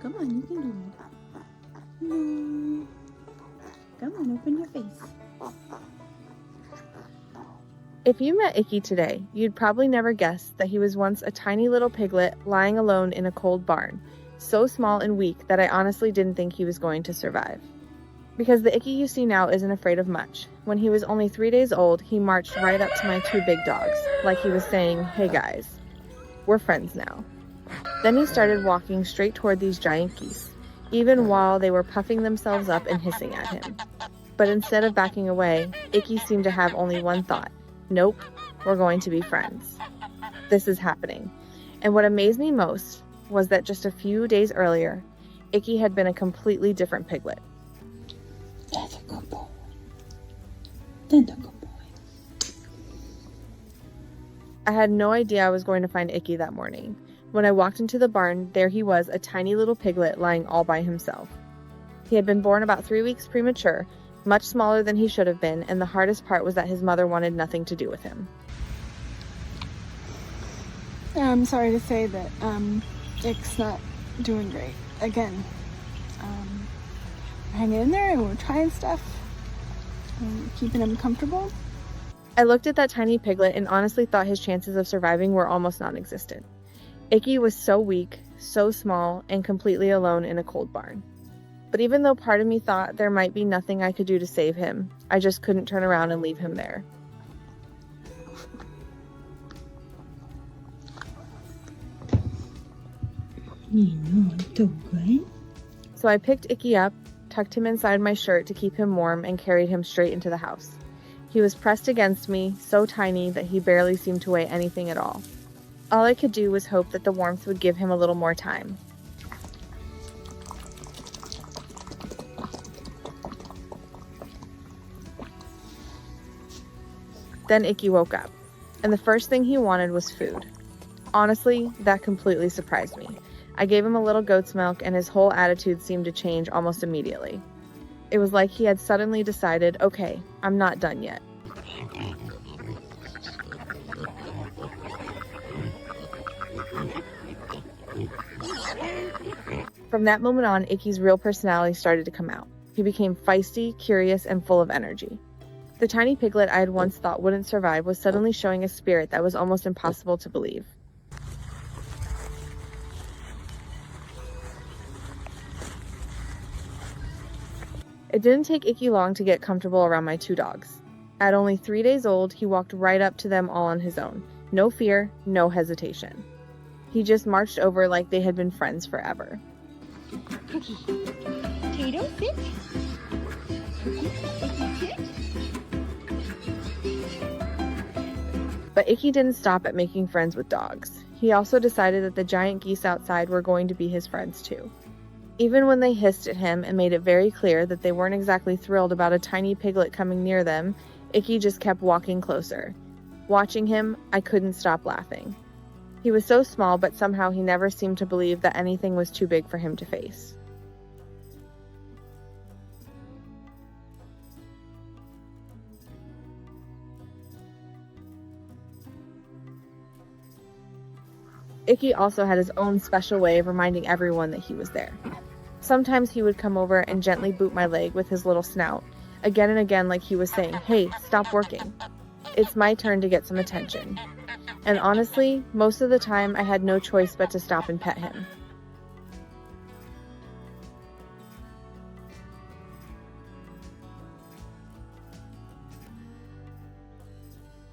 Come on, you can do it. No. Come on, open your face. If you met Icky today, you'd probably never guess that he was once a tiny little piglet lying alone in a cold barn, so small and weak that I honestly didn't think he was going to survive. Because the Icky you see now isn't afraid of much. When he was only 3 days old, he marched right up to my two big dogs, like he was saying, "Hey guys, we're friends now." Then he started walking straight toward these giant geese, even while they were puffing themselves up and hissing at him. But instead of backing away, Icky seemed to have only one thought: nope, we're going to be friends. This is happening. And what amazed me most was that just a few days earlier, Icky had been a completely different piglet. That's a good boy. That's a good boy. I had no idea I was going to find Icky that morning. When I walked into the barn, there he was, a tiny little piglet lying all by himself. He had been born about 3 weeks premature, much smaller than he should have been, and the hardest part was that his mother wanted nothing to do with him. I'm sorry to say that Ick's not doing great. Again, hanging in there and we're trying stuff, and keeping him comfortable. I looked at that tiny piglet and honestly thought his chances of surviving were almost non-existent. Icky was so weak, so small, and completely alone in a cold barn. But even though part of me thought there might be nothing I could do to save him, I just couldn't turn around and leave him there. You know, it's so good. So I picked Icky up, tucked him inside my shirt to keep him warm, and carried him straight into the house. He was pressed against me, so tiny that he barely seemed to weigh anything at all. All I could do was hope that the warmth would give him a little more time. Then Icky woke up, and the first thing he wanted was food. Honestly, that completely surprised me. I gave him a little goat's milk, and his whole attitude seemed to change almost immediately. It was like he had suddenly decided, okay, I'm not done yet. From that moment on, Icky's real personality started to come out. He became feisty, curious, and full of energy. The tiny piglet I had once thought wouldn't survive was suddenly showing a spirit that was almost impossible to believe. It didn't take Icky long to get comfortable around my two dogs. At only 3 days old, he walked right up to them all on his own. No fear, no hesitation. He just marched over like they had been friends forever. Potato, sit. Sit. But Icky didn't stop at making friends with dogs. He also decided that the giant geese outside were going to be his friends too. Even when they hissed at him and made it very clear that they weren't exactly thrilled about a tiny piglet coming near them, Icky just kept walking closer. Watching him, I couldn't stop laughing. He was so small, but somehow he never seemed to believe that anything was too big for him to face. Icky also had his own special way of reminding everyone that he was there. Sometimes he would come over and gently boot my leg with his little snout, again and again like he was saying, "Hey, stop working. It's my turn to get some attention." And honestly, most of the time I had no choice but to stop and pet him.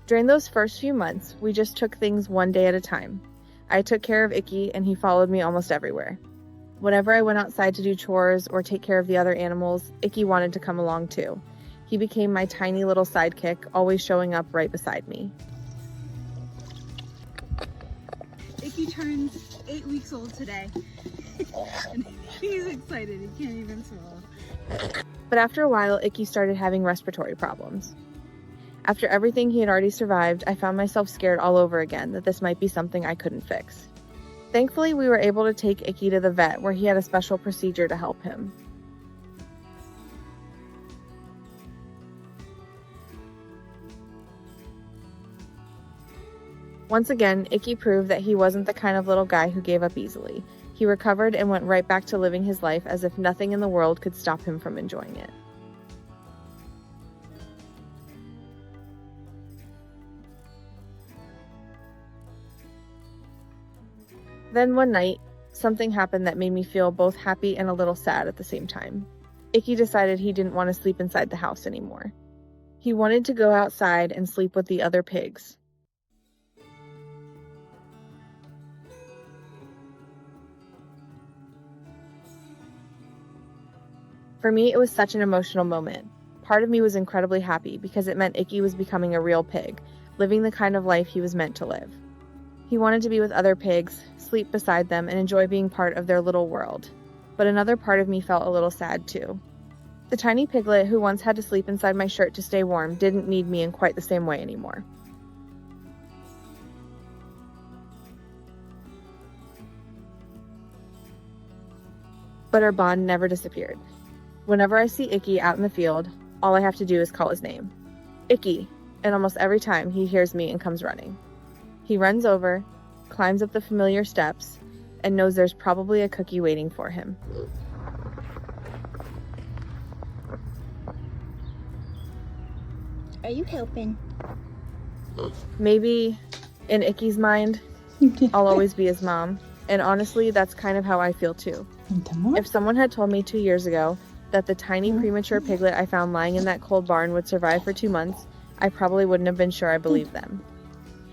During those first few months, we just took things one day at a time. I took care of Icky, and he followed me almost everywhere. Whenever I went outside to do chores or take care of the other animals, Icky wanted to come along too. He became my tiny little sidekick, always showing up right beside me. Icky turns 8 weeks old today. And he's excited, he can't even swallow. But after a while, Icky started having respiratory problems. After everything he had already survived, I found myself scared all over again that this might be something I couldn't fix. Thankfully, we were able to take Icky to the vet where he had a special procedure to help him. Once again, Icky proved that he wasn't the kind of little guy who gave up easily. He He recovered and went right back to living his life as if nothing in the world could stop him from enjoying it. Then one night, something happened that made me feel both happy and a little sad at the same time. Icky decided he didn't want to sleep inside the house anymore. He wanted to go outside and sleep with the other pigs. For me, it was such an emotional moment. Part of me was incredibly happy because it meant Icky was becoming a real pig, living the kind of life he was meant to live. He wanted to be with other pigs, sleep beside them, and enjoy being part of their little world. But another part of me felt a little sad too. The tiny piglet who once had to sleep inside my shirt to stay warm didn't need me in quite the same way anymore. But our bond never disappeared. Whenever I see Icky out in the field, all I have to do is call his name. Icky, and almost every time he hears me and comes running. He runs over, climbs up the familiar steps, and knows there's probably a cookie waiting for him. Are you helping? Maybe, in Icky's mind, I'll always be his mom, and honestly, that's kind of how I feel too. If someone had told me 2 years ago that the tiny premature piglet I found lying in that cold barn would survive for 2 months, I probably wouldn't have been sure I believed them.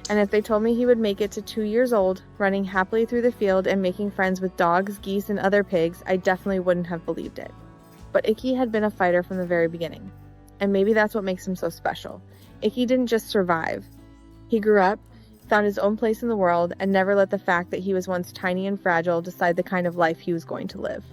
And if they told me he would make it to 2 years old, running happily through the field and making friends with dogs, geese, and other pigs, I definitely wouldn't have believed it. But Icky had been a fighter from the very beginning. And maybe that's what makes him so special. Icky didn't just survive. He grew up, found his own place in the world, and never let the fact that he was once tiny and fragile decide the kind of life he was going to live.